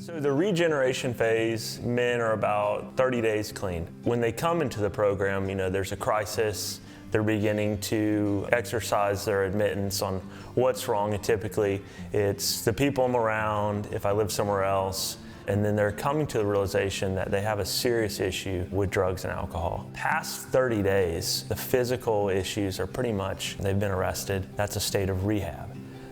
So the regeneration phase, men are about 30 days clean. When they come into the program, there's a crisis. They're beginning to exercise their admittance on what's wrong, and typically it's the people I'm around, if I live somewhere else, and then they're coming to the realization that they have a serious issue with drugs and alcohol. Past 30 days, the physical issues are pretty much, they've been arrested. That's a state of rehab.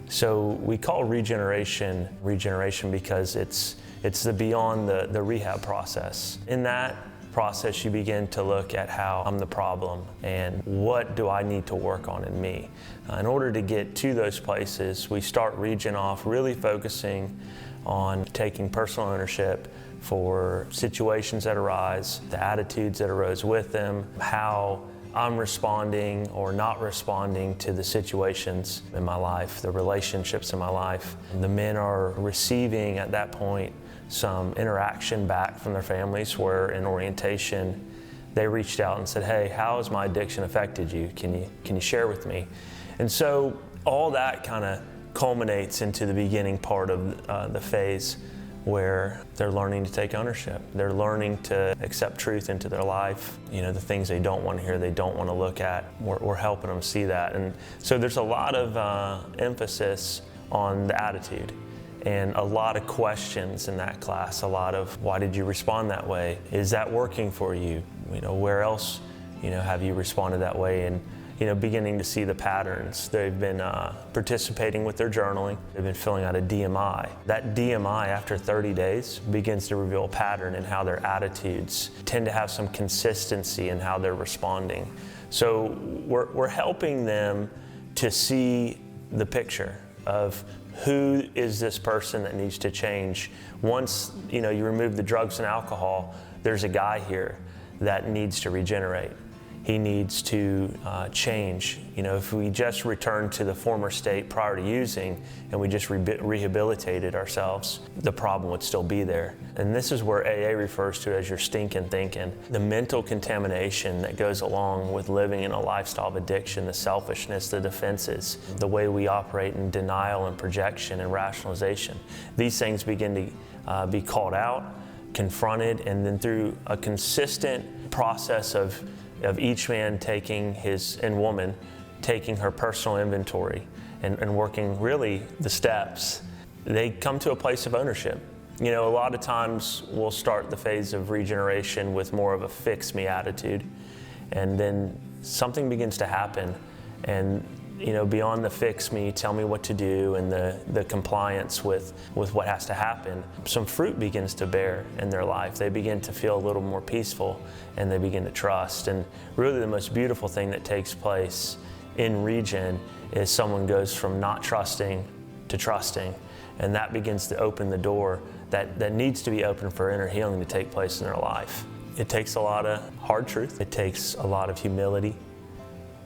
So we call regeneration because it's the beyond the rehab process. In that process, you begin to look at how I'm the problem and what do I need to work on in me. In order to get to those places, we start Regen off really focusing on taking personal ownership for situations that arise, the attitudes that arose with them, how I'm responding or not responding to the situations in my life, the relationships in my life. The men are receiving at that point some interaction back from their families where in orientation they reached out and said, hey, how has my addiction affected you? Can you share with me? And so all that kind of culminates into the beginning part of the phase where they're learning to take ownership. They're learning to accept truth into their life. The things they don't want to hear, they don't want to look at. We're helping them see that. And so there's a lot of emphasis on the attitude and a lot of questions in that class. A lot of, why did you respond that way? Is that working for you? Where else, have you responded that way? And beginning to see the patterns. They've been participating with their journaling. They've been filling out a DMI. That DMI, after 30 days, begins to reveal a pattern in how their attitudes tend to have some consistency in how they're responding. So we're helping them to see the picture of who is this person that needs to change. Once you remove the drugs and alcohol, there's a guy here that needs to regenerate. He needs to change. If we just return to the former state prior to using and we just rehabilitated ourselves, the problem would still be there. And this is where AA refers to as your stinking thinking. The mental contamination that goes along with living in a lifestyle of addiction, the selfishness, the defenses, the way we operate in denial and projection and rationalization. These things begin to be called out, confronted, and then through a consistent process of each man and woman taking her personal inventory and working really the steps, they come to a place of ownership. A lot of times we'll start the phase of regeneration with more of a fix me attitude, and then something begins to happen, and beyond the fix me, tell me what to do, and the compliance with what has to happen, some fruit begins to bear in their life. They begin to feel a little more peaceful, and they begin to trust. And really the most beautiful thing that takes place in Regen is someone goes from not trusting to trusting, and that begins to open the door that needs to be open for inner healing to take place in their life. It takes a lot of hard truth. It takes a lot of humility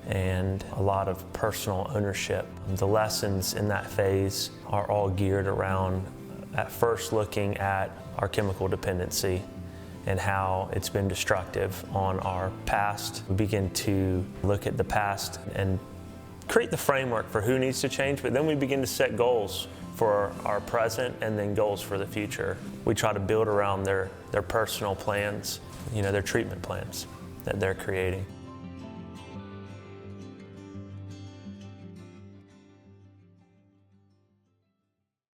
and a lot of personal ownership. The lessons in that phase are all geared around, at first, looking at our chemical dependency and how it's been destructive on our past. We begin to look at the past and create the framework for who needs to change, but then we begin to set goals for our present and then goals for the future. We try to build around their personal plans, their treatment plans that they're creating.